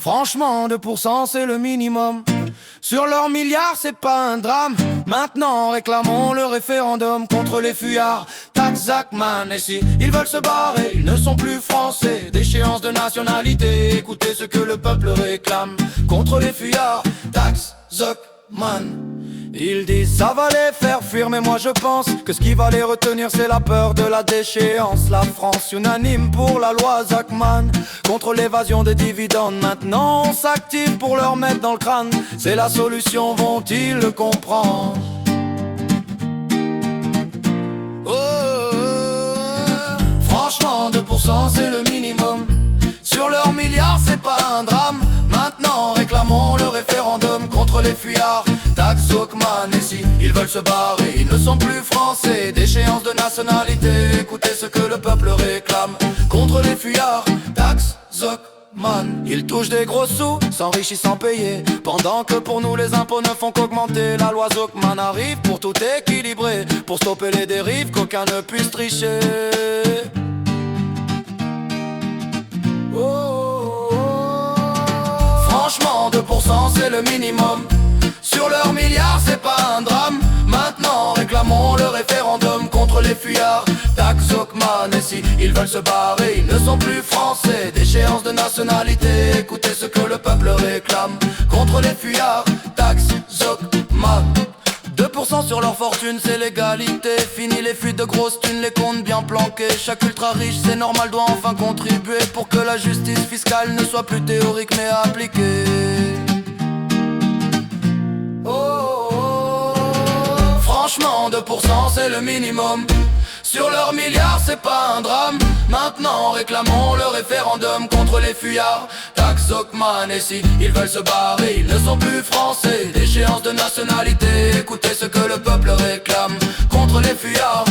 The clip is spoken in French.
Franchement, 2% c'est le minimum. Sur leurs milliards, c'est pas un drame. Maintenant, réclamons le référendum contre les fuyards. Tax Zuckman, et si ils veulent se barrer, ils ne sont plus français. Déchéance de nationalité, écoutez ce que le peuple réclame. Contre les fuyards, Tax Zuckman. Ils disent ça va les faire fuir, mais moi je pense que ce qui va les retenir c'est la peur de la déchéance. La France unanime pour la loi Zuckman, contre l'évasion des dividendes. Maintenant on s'active pour leur mettre dans le crâne. C'est la solution, vont-ils le comprendre? Franchement 2% c'est le minimum. Sur leurs milliards c'est pas un drame. Maintenant réclamons le référendum contre les fuyards. Tax Zuckman, et si ils veulent se barrer, ils ne sont plus français. Déchéance de nationalité, écoutez ce que le peuple réclame. Contre les fuyards, Tax Zuckman. Ils touchent des gros sous, s'enrichissent sans payer, pendant que pour nous les impôts ne font qu'augmenter. La loi Zuckman arrive pour tout équilibrer, pour stopper les dérives, qu'aucun ne puisse tricher. Franchement 2% c'est le minimum. Sur leurs milliards c'est pas un drame. Maintenant réclamons le référendum contre les fuyards. Tax Zuckman, et si ils veulent se barrer, ils ne sont plus français. Déchéance de nationalité, écoutez ce que le peuple réclame. Contre les fuyards, Tax Zuckman. 2% sur leur fortune c'est l'égalité. Fini les fuites de grosses thunes, les comptes bien planqués. Chaque ultra riche c'est normal doit enfin contribuer pour que la justice fiscale ne soit plus théorique mais appliquée. Franchement 2% c'est le minimum. Sur leurs milliards c'est pas un drame. Maintenant réclamons le référendum contre les fuyards. Tax Zuckman, et si ils veulent se barrer, ils ne sont plus français. Déchéance de nationalité, écoutez ce que le peuple réclame. Contre les fuyards,